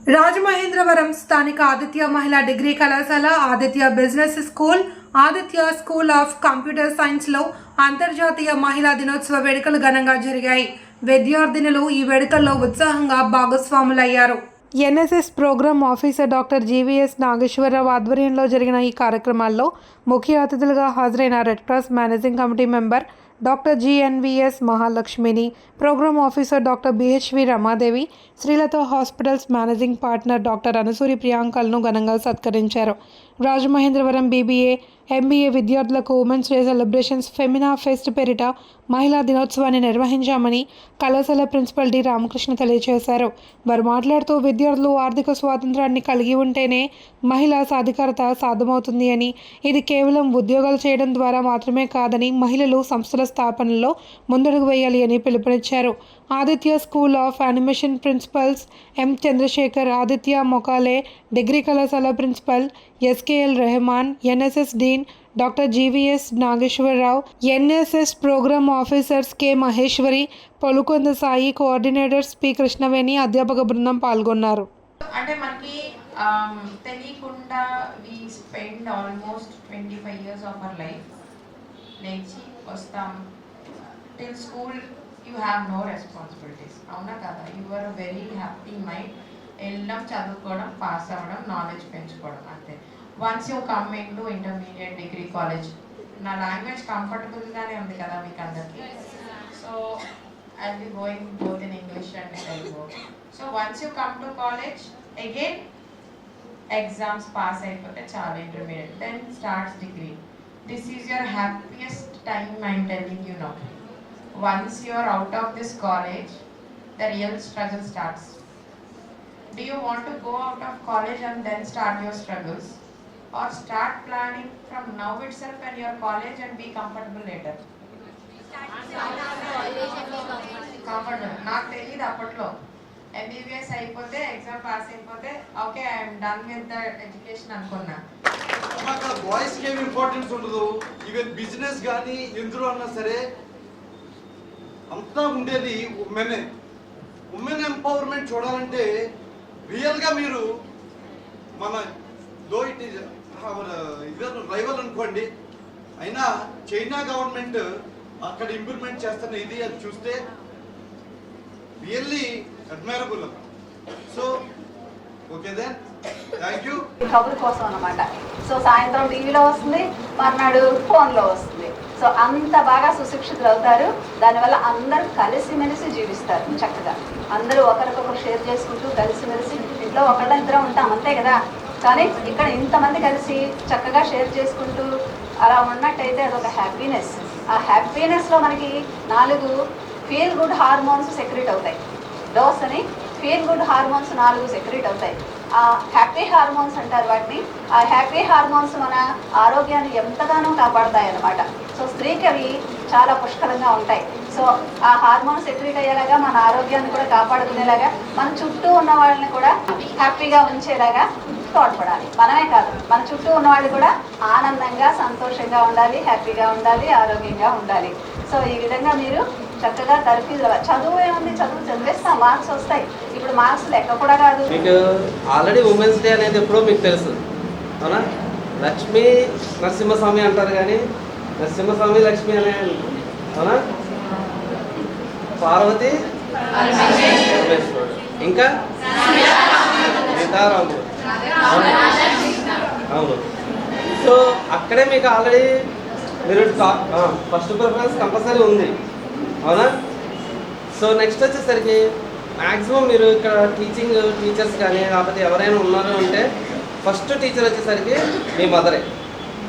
రాజమహేంద్రవరం స్థానిక ఆదిత్య మహిళా డిగ్రీ కళాశాల, Aditya business school, Aditya school of computer సైన్స్లో అంతర్జాతీయ మహిళా దినోత్సవ వేడుకలు ఘనంగా జరిగాయి. విద్యార్థినులు ఈ వేడుకల్లో ఉత్సాహంగా భాగస్వాములయ్యారు. NSS program officer doctor GVS Nageswararao ఆధ్వర్యంలో జరిగిన ఈ కార్యక్రమాల్లో ముఖ్య అతిథులుగా హాజరైన red cross managing committee member doctor GNVS మహాలక్ష్మిని, program officer doctor BHV Ramadevi, Srilatha hospitals managing partner doctor Anasuri ప్రియాంకలను ఘనంగా సత్కరించారు. రాజమహేంద్రవరం బీబీఏ, ఎంబీఏ విద్యార్థులకు women's day celebrations Femina fest పేరిట మహిళా దినోత్సవాన్ని నిర్వహించామని కళాశాల ప్రిన్సిపల్ డి రామకృష్ణ తెలియజేశారు. వారు మాట్లాడుతూ విద్యార్థులు ఆర్థిక స్వాతంత్రాన్ని కలిగి ఉంటేనే మహిళా సాధికారత సాధ్యమవుతుంది అని, ఇది కేవలం ఉద్యోగాలు చేయడం ద్వారా మాత్రమే కాదని మహిళలు సంస్థల స్థాపనలో ముందడుగు వేయాలి అని పిలుపునిచ్చారు. Aditya school of animation principals M Chandrasekhar, Aditya Macaulay degree కళాశాల principal SKL Rehman, NSS dean doctor GVS Nageswararao, NSS program officers K Maheswari, Polukonda Sai, coordinators P Krishnaveni, అధ్యాపక బృందం పాల్గొన్నారు. అంటే మనకి తెలియకుండా we spend almost 25 years of our life. లేచి వస్తాం till school, you have no responsibilities, అవునా కదా? You are a very happy mind. వెళ్ళడం, చదువుకోవడం, పాస్ అవ్వడం, నాలెడ్జ్ పెంచుకోవడం, అంతే. Once you come into intermediate, degree, college, నా లాంగ్వేజ్ కంఫర్టబుల్గానే ఉంది కదా మీకు అందరికీ. So I will be going both in English and Telugu. So once you come to college, again exams pass అయిపోతే చాలా intermediate, then starts degree. This is your happiest time, I'm telling you now. Once you are out of this college, the real struggle starts. Do you want to go out of college and then start your struggles, or start planning from now itself and your college and be comfortable later? Comfortable. నాకు తెలియదు అప్పట్లో. MBBS అయిపోతే, exam pass అయిపోతే okay I'm done with the education అనుకున్నా. అక్కడ బాయ్స్కి ఏమి importance ఉండదు. ఈవెన్ బిజినెస్ కానీ ఎందులో అన్నా సరే అంతా ఉండేది ఉమెనే. ఉమెన్ ఎంపవర్మెంట్ చూడాలంటే రియల్గా మీరు మన దో ఇట్ ఈజ్ రైవల్ అనుకోండి, అయినా చైనా గవర్నమెంట్ అక్కడ ఇంప్లిమెంట్ చేస్తున్న ఇది అది చూస్తే really admirable. So okay then, thank you. కబుర్ కోసం అన్నమాట. సో సాయంత్రం టీవీలో వస్తుంది, మర్నాడు ఫోన్లో వస్తుంది. సో అంత బాగా సుశిక్షితులు అవుతారు. దానివల్ల అందరూ కలిసిమెలిసి జీవిస్తారు చక్కగా. అందరూ ఒకరికొకరు షేర్ చేసుకుంటూ కలిసిమెలిసి, ఇంట్లో ఒకళ్ళిద్దరం ఉంటాం అంతే కదా, కానీ ఇక్కడ ఇంతమంది కలిసి చక్కగా షేర్ చేసుకుంటూ అలా ఉన్నట్టయితే అదొక హ్యాపీనెస్. ఆ హ్యాపీనెస్లో మనకి 4 ఫీల్ గుడ్ హార్మోన్స్ సెక్రెట్ అవుతాయి. డోస్ అని ఫీల్ గుడ్ హార్మోన్స్ 4 సెక్రెట్ అవుతాయి. ఆ హ్యాపీ హార్మోన్స్ అంటారు వాటిని. ఆ హ్యాపీ హార్మోన్స్ మన ఆరోగ్యాన్ని ఎంతగానో కాపాడుతాయి అన్నమాట. సో స్త్రీకి అవి చాలా పుష్కలంగా ఉంటాయి. సో ఆ హార్మోన్స్ సెక్రెట్ అయ్యేలాగా మన ఆరోగ్యాన్ని కూడా కాపాడుకునేలాగా, మన చుట్టూ ఉన్న వాళ్ళని కూడా హ్యాపీగా ఉంచేలాగా తోడ్పడాలి. మనమే కాదు, మన చుట్టూ ఉన్న వాళ్ళు కూడా ఆనందంగా, సంతోషంగా ఉండాలి, హ్యాపీగా ఉండాలి, ఆరోగ్యంగా ఉండాలి. సో ఈ విధంగా మీరు చక్కగా తరఫీదు. చదువు ఏముంది, చదువు చదివేస్తాం, మార్క్స్ వస్తాయి. ఇప్పుడు మార్క్స్ లెక్క కూడా కాదు. మీకు ఆల్రెడీ ఉమెన్స్ డే అనేది ఎప్పుడో మీకు తెలుసు, అవునా? లక్ష్మీ నరసింహస్వామి అంటారు, కానీ నరసింహస్వామి లక్ష్మి అనే, అవునా? పార్వతి పరమేశ్వరుడు, ఇంకా సీతారాముడు, అవును. సో అక్కడే మీకు ఆల్రెడీ మీరు ఫస్ట్ ప్రిఫరెన్స్ కంపల్సరీ ఉంది, అవునా? సో నెక్స్ట్ వచ్చేసరికి మ్యాక్సిమం మీరు ఇక్కడ టీచర్స్ కానీ లేకపోతే ఎవరైనా ఉన్నారు అంటే ఫస్ట్ టీచర్ వచ్చేసరికి మీ మదరే.